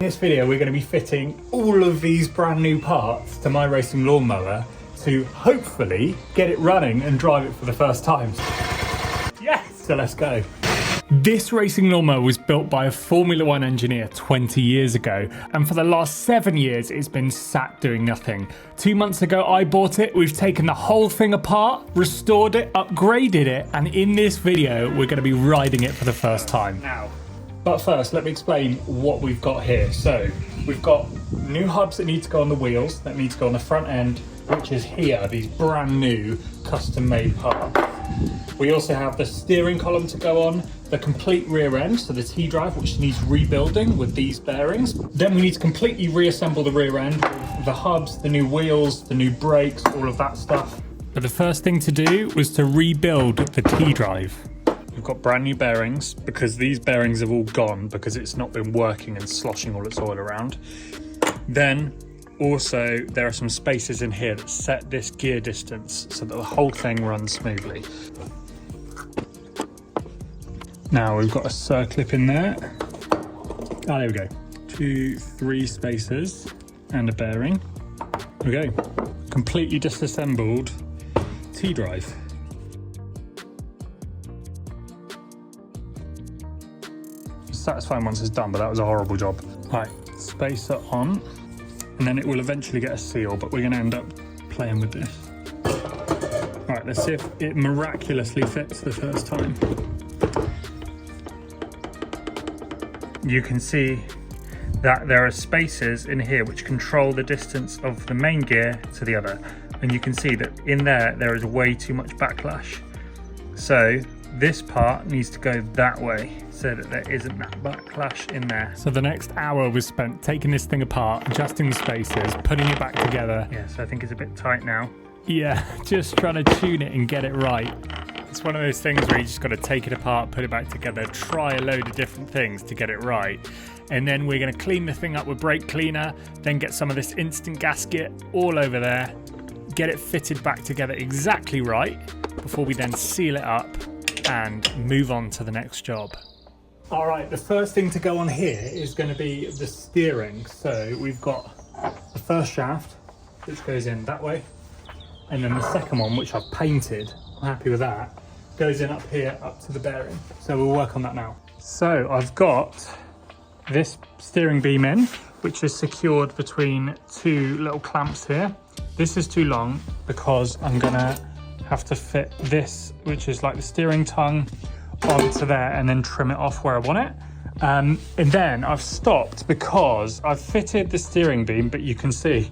In this video, we're going to be fitting all of these brand new parts to my racing lawnmower to hopefully get it running and drive it for the first time. Yes! So let's go. This racing lawnmower was built by a Formula 1 engineer 20 years ago, and for the last 7 years it's been sat doing nothing. 2 months ago I bought it, we've taken the whole thing apart, restored it, upgraded it, and in this video we're going to be riding it for the first time. Now, but first let me explain what we've got here. So we've got new hubs that need to go on the wheels, that need to go on the front end, which is here, these brand new custom made parts. We also have the steering column to go on, the complete rear end, so the T-drive, which needs rebuilding with these bearings. Then we need to completely reassemble the rear end, the hubs, the new wheels, the new brakes, all of that stuff. But the first thing to do was to rebuild the T-drive. We've got brand new bearings because these bearings have all gone because it's not been working and sloshing all its oil around. Then also there are some spaces in here that set this gear distance so that the whole thing runs smoothly. Now we've got a circlip in there. Ah, there we go. 2, 3 spaces and a bearing. There we go. Completely disassembled T-drive. Satisfying once it's done, but that was a horrible job. Right, spacer on, and then it will eventually get a seal, but we're going to end up playing with this. Right, let's see if it miraculously fits the first time. You can see that there are spaces in here which control the distance of the main gear to the other, and you can see that in there is way too much backlash. So this part needs to go that way so that there isn't that backlash in there. So the next hour was spent taking this thing apart, adjusting the spaces, putting it back together. Yeah, so I think it's a bit tight now. Yeah, just trying to tune it and get it right. It's one of those things where you just got to take it apart, put it back together, try a load of different things to get it right. And then we're going to clean the thing up with brake cleaner, then get some of this instant gasket all over there, get it fitted back together exactly right before we then seal it up and move on to the next job. All right, the first thing to go on here is going to be the steering. So we've got the first shaft, which goes in that way, and then the second one, which I've painted, I'm happy with that, goes in up here, up to the bearing. So we'll work on that now. So I've got this steering beam in, which is secured between 2 little clamps here. This is too long because I'm gonna have to fit this, which is like the steering tongue, onto there and then trim it off where I want it. And then I've stopped because I've fitted the steering beam, but you can see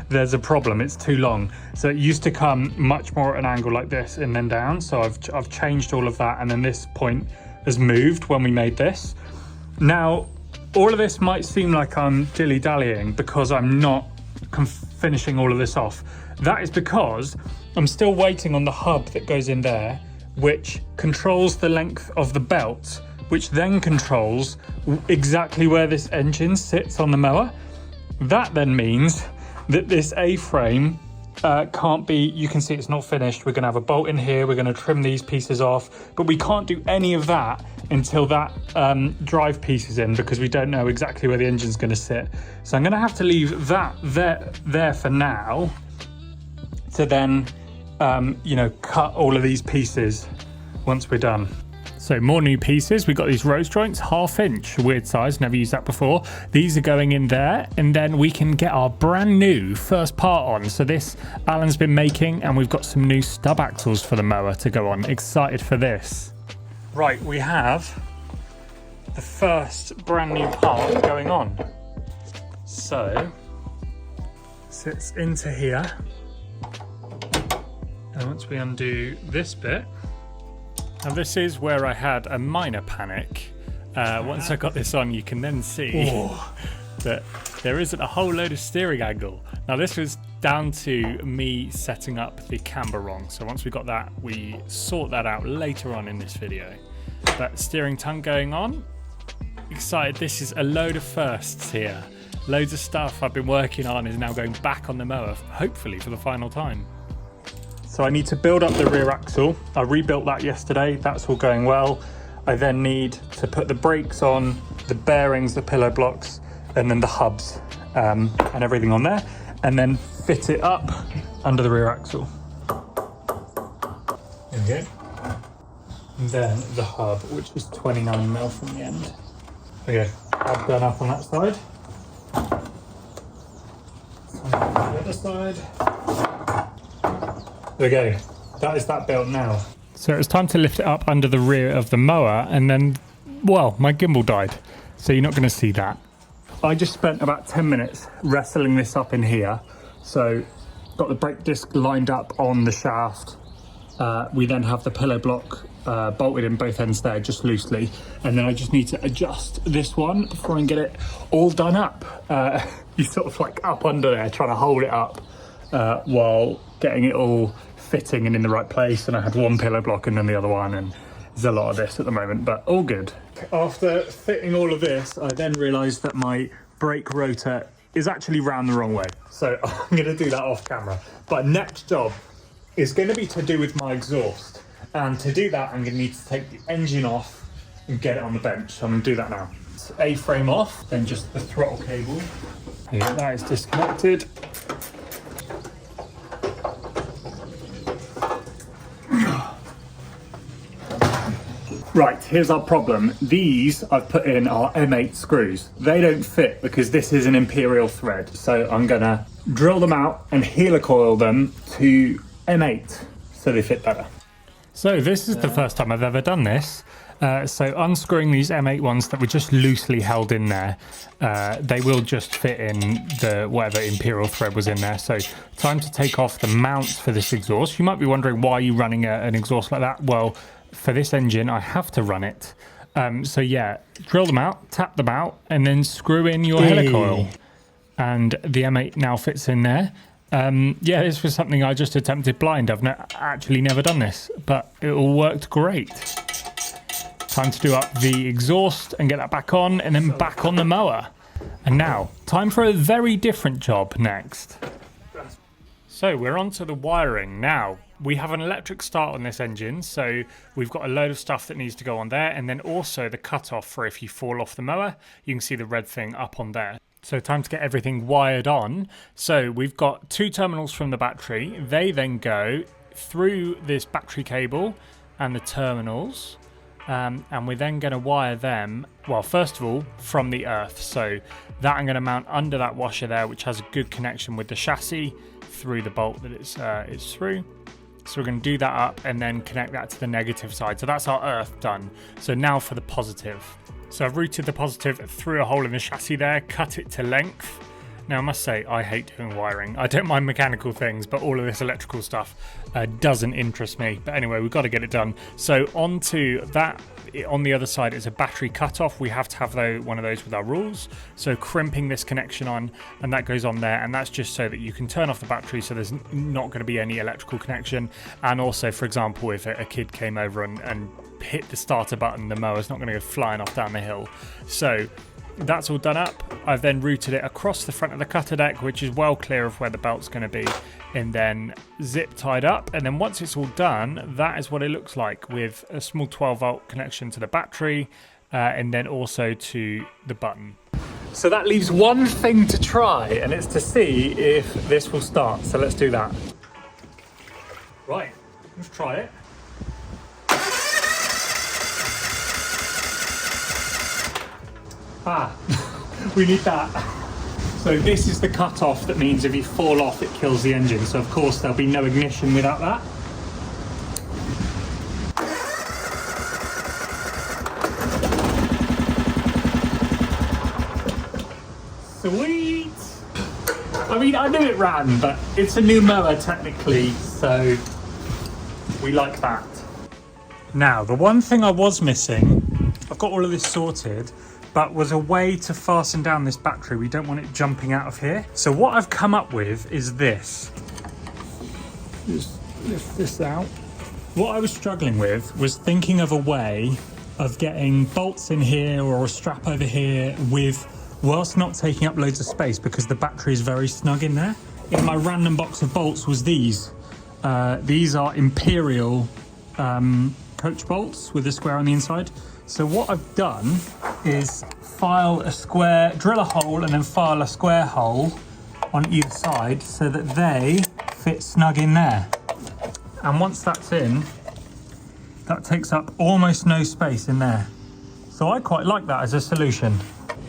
there's a problem, it's too long. So it used to come much more at an angle like this and then down. So I've changed all of that, and then this point has moved when we made this. Now, all of this might seem like I'm dilly-dallying because I'm not finishing all of this off. That is because I'm still waiting on the hub that goes in there, which controls the length of the belt, which then controls exactly where this engine sits on the mower. That then means that this A-frame can't be, you can see it's not finished. We're gonna have a bolt in here, we're gonna trim these pieces off, but we can't do any of that until that drive piece is in, because we don't know exactly where the engine's gonna sit. So I'm gonna have to leave that there for now, to then cut all of these pieces once we're done. So more new pieces. We've got these rose joints, 1/2 inch, weird size, never used that before. These are going in there, and then we can get our brand new first part on. So this Alan's been making, and we've got some new stub axles for the mower to go on. Excited for this. Right, we have the first brand new part going on. So sits into here. And once we undo this bit, now this is where I had a minor panic. Once I got this on, you can then see that there isn't a whole load of steering angle. Now this was down to me setting up the camber wrong. So once we got that, we sort that out later on in this video. But steering tongue going on, excited. This is a load of firsts here. Loads of stuff I've been working on is now going back on the mower, hopefully for the final time. So I need to build up the rear axle. I rebuilt that yesterday, that's all going well. I then need to put the brakes on the bearings, the pillow blocks, and then the hubs and everything on there, and then fit it up under the rear axle. There we go. And then the hub, which is 29mm from the end. Okay, hub done up on that side. On the other side. There we go. That is that built now. So it was time to lift it up under the rear of the mower, and then, well, my gimbal died. So you're not going to see that. I just spent about 10 minutes wrestling this up in here. So got the brake disc lined up on the shaft. We then have the pillow block bolted in both ends there, just loosely. And then I just need to adjust this one before I can get it all done up. You sort of like up under there, trying to hold it up while getting it all fitting and in the right place. And I had one pillow block and then the other one, and there's a lot of this at the moment, but all good. After fitting all of this, I then realised that my brake rotor is actually round the wrong way. So I'm going to do that off camera. But next job is going to be to do with my exhaust. And to do that, I'm going to need to take the engine off and get it on the bench. So I'm going to do that now. It's A-frame off, then just the throttle cable. Here, that is disconnected. Right, here's our problem. These I've put in are M8 screws. They don't fit because this is an imperial thread. So I'm gonna drill them out and helicoil them to M8 so they fit better. So this is the first time I've ever done this. So unscrewing these M8 ones that were just loosely held in there, they will just fit in the whatever imperial thread was in there. So time to take off the mounts for this exhaust. You might be wondering, why are you running an exhaust like that? Well, for this engine, I have to run it. So yeah, drill them out, tap them out, and then screw in your helicoil. And the M8 now fits in there. Yeah, this was something I just attempted blind. I've actually never done this, but it all worked great. Time to do up the exhaust and get that back on, and then back on the mower. And now, time for a very different job next. So we're on to the wiring now. We have an electric start on this engine, so we've got a load of stuff that needs to go on there, and then also the cutoff for if you fall off the mower. You can see the red thing up on there. So time to get everything wired on. So we've got 2 terminals from the battery. They then go through this battery cable and the terminals. And we're then going to wire them, well, first of all, from the earth. So that I'm going to mount under that washer there, which has a good connection with the chassis through the bolt that it's through. So we're going to do that up and then connect that to the negative side. So that's our earth done. So now for the positive. So I've routed the positive through a hole in the chassis there, cut it to length. Now I must say, I hate doing wiring. I don't mind mechanical things, but all of this electrical stuff doesn't interest me. But anyway, we've got to get it done. So onto that, on the other side is a battery cutoff. We have to have one of those with our rules. So crimping this connection on, and that goes on there. And that's just so that you can turn off the battery, so there's not going to be any electrical connection. And also, for example, if a kid came over and hit the starter button, the mower's not going to go flying off down the hill. So that's all done up. I've then routed it across the front of the cutter deck, which is well clear of where the belt's going to be, and then zip tied up. And then once it's all done, that is what it looks like, with a small 12-volt connection to the battery and then also to the button. So that leaves one thing to try, and it's to see if this will start. So let's do that. Right, let's try it. We need that. So this is the cutoff that means if you fall off, it kills the engine. So of course there'll be no ignition without that. Sweet! I mean, I knew it ran, but it's a new mower technically, so we like that. Now, the one thing I was missing, I've got all of this sorted, but was a way to fasten down this battery. We don't want it jumping out of here. So what I've come up with is this. Just lift this out. What I was struggling with was thinking of a way of getting bolts in here or a strap over here whilst not taking up loads of space, because the battery is very snug in there. In my random box of bolts was these. These are imperial coach bolts with a square on the inside. So what I've done is drill a hole and then file a square hole on either side so that they fit snug in there. And once that's in, that takes up almost no space in there. So I quite like that as a solution.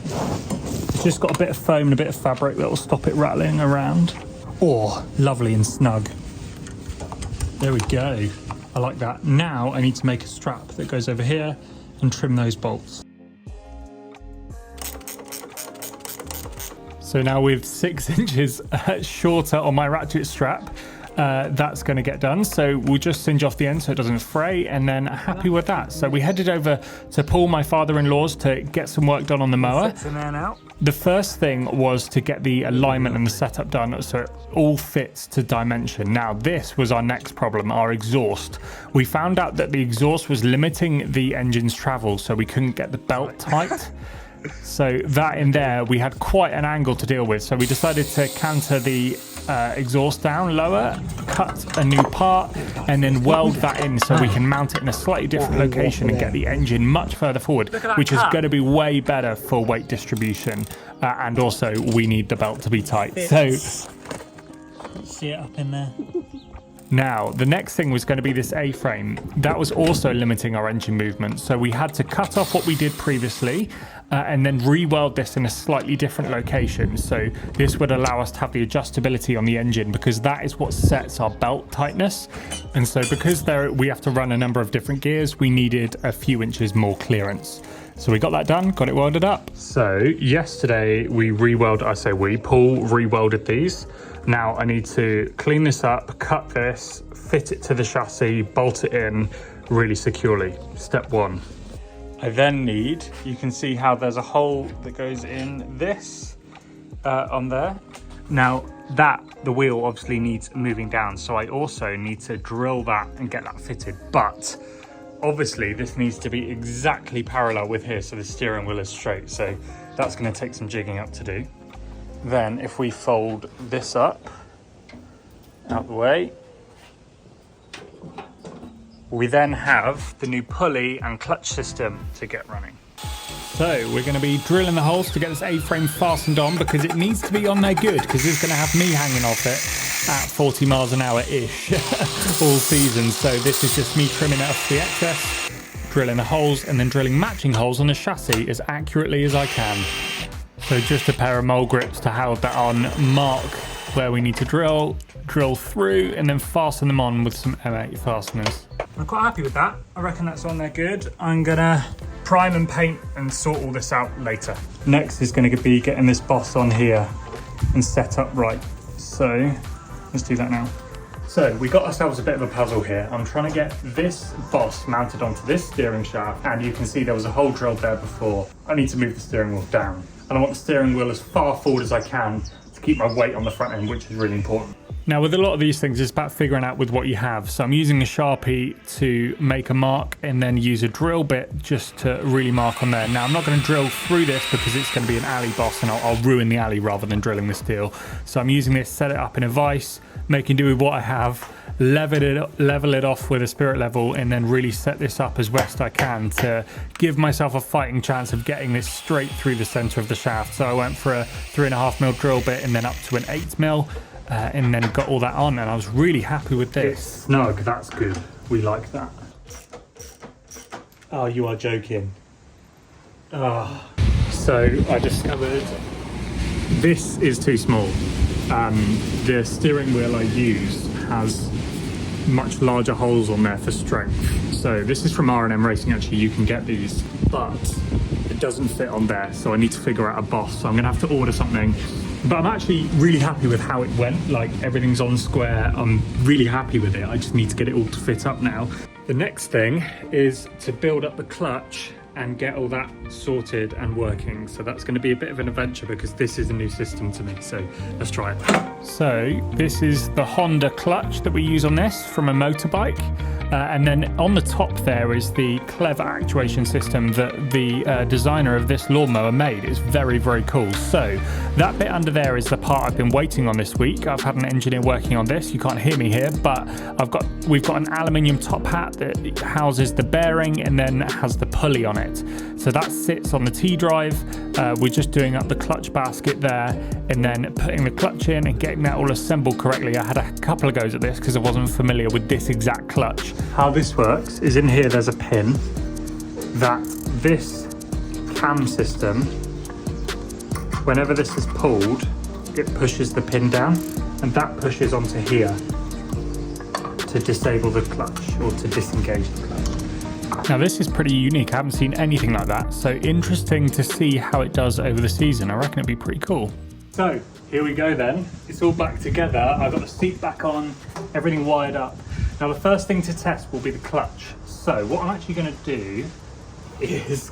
It's just got a bit of foam and a bit of fabric that will stop it rattling around. Oh, lovely and snug. There we go. I like that. Now I need to make a strap that goes over here and trim those bolts. So now with 6 inches shorter on my ratchet strap, that's going to get done. So we'll just singe off the end so it doesn't fray, and then happy with that. So we headed over to Paul, my father-in-law's, to get some work done on the mower. The first thing was to get the alignment and the setup done so it all fits to dimension. Now this was our next problem, our exhaust. We found out that the exhaust was limiting the engine's travel, so we couldn't get the belt tight. So that in there, we had quite an angle to deal with. So we decided to canter the exhaust down lower, cut a new part, and then weld that in so we can mount it in a slightly different location and get the engine much further forward, which is going to be way better for weight distribution. And also we need the belt to be tight. So see it up in there. Now, the next thing was going to be this A-frame. That was also limiting our engine movement. So we had to cut off what we did previously and then re-weld this in a slightly different location. So this would allow us to have the adjustability on the engine because that is what sets our belt tightness. And so because we have to run a number of different gears, we needed a few inches more clearance. So we got that done, got it welded up. So yesterday Paul re-welded these. Now I need to clean this up, cut this, fit it to the chassis, bolt it in really securely. Step 1. I then need, you can see how there's a hole that goes in this on there. Now the wheel obviously needs moving down. So I also need to drill that and get that fitted. But obviously this needs to be exactly parallel with here so the steering wheel is straight. So that's going to take some jigging up to do. Then if we fold this up, out the way, we then have the new pulley and clutch system to get running. So we're going to be drilling the holes to get this A-frame fastened on because it needs to be on there good, because it's going to have me hanging off it at 40 miles an hour-ish all season. So this is just me trimming it off the excess, drilling the holes, and then drilling matching holes on the chassis as accurately as I can. So just a pair of mole grips to hold that on, mark where we need to drill through, and then fasten them on with some M8 fasteners. I'm quite happy with that. I reckon that's on there good. I'm gonna prime and paint and sort all this out later. Next is gonna be getting this boss on here and set up right. So let's do that now. So we got ourselves a bit of a puzzle here. I'm trying to get this boss mounted onto this steering shaft, and you can see there was a hole drilled there before. I need to move the steering wheel down. And I want the steering wheel as far forward as I can to keep my weight on the front end, which is really important. Now with a lot of these things, it's about figuring out with what you have. So I'm using a Sharpie to make a mark and then use a drill bit just to really mark on there. Now I'm not going to drill through this because it's going to be an alley boss and I'll ruin the alley rather than drilling the steel. So I'm using this, set it up in a vise, making do with what I have, level it off with a spirit level, and then really set this up as best I can to give myself a fighting chance of getting this straight through the center of the shaft. So I went for a 3.5mm drill bit and then up to an 8mm. And then got all that on, and I was really happy with this. It's snug, that's good. We like that. Oh, you are joking. Oh. So I discovered this is too small. The steering wheel I use has much larger holes on there for strength. So this is from R&M Racing, actually. You can get these, but it doesn't fit on there. So I need to figure out a boss. So I'm gonna have to order something. But I'm actually really happy with how it went. Like, everything's on square. I'm really happy with it. I just need to get it all to fit up now. The next thing is to build up the clutch and get all that sorted and working. So that's going to be a bit of an adventure because this is a new system to me. So let's try it. So this is the Honda clutch that we use on this from a motorbike. And then on the top there is the clever actuation system that the designer of this lawnmower made. It's very, very cool. So that bit under there is the part I've been waiting on this week. I've had an engineer working on this. You can't hear me here, but we've got an aluminium top hat that houses the bearing and then has the pulley on it. it. So that sits on the T-drive. We're just doing up the clutch basket there and then putting the clutch in and getting that all assembled correctly. I had a couple of goes at this because I wasn't familiar with this exact clutch. How this works is in here there's a pin that this cam system, whenever this is pulled, it pushes the pin down and that pushes onto here to disable the clutch or to disengage the clutch. Now this is pretty unique, I haven't seen anything like that, so interesting to see how it does over the season. I reckon it'd be pretty cool. So here we go then, it's all back together. I've got the seat back on, everything wired up. Now the first thing to test will be the clutch. So what I'm actually going to do is...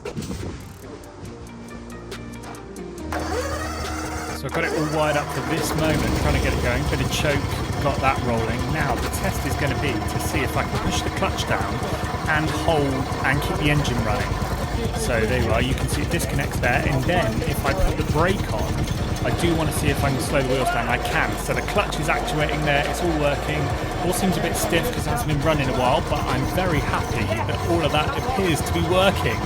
So I've got it all wired up for this moment, trying to get it going, bit of choke, got that rolling. Now the test is going to be to see if I can push the clutch down and hold and keep the engine running. So there you are, you can see it disconnects there, and then if I put the brake on, I do want to see if I can slow the wheels down. I can. So the clutch is actuating there, it's all working. All seems a bit stiff because it hasn't been running a while, but I'm very happy that all of that appears to be working.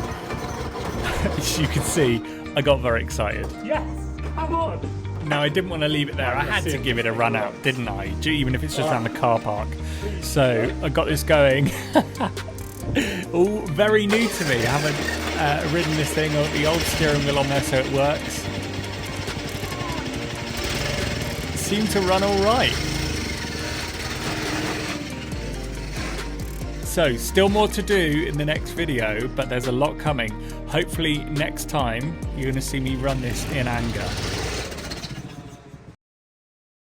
As you can see, I got very excited. Yes, come on! No, I didn't want to leave it there. I had to give it a run out, didn't I? Even if it's just around the car park. So I got this going. All very new to me. I haven't ridden this thing or the old steering wheel on there, so it works. It seemed to run all right. So still more to do in the next video, but there's a lot coming. Hopefully next time you're going to see me run this in anger.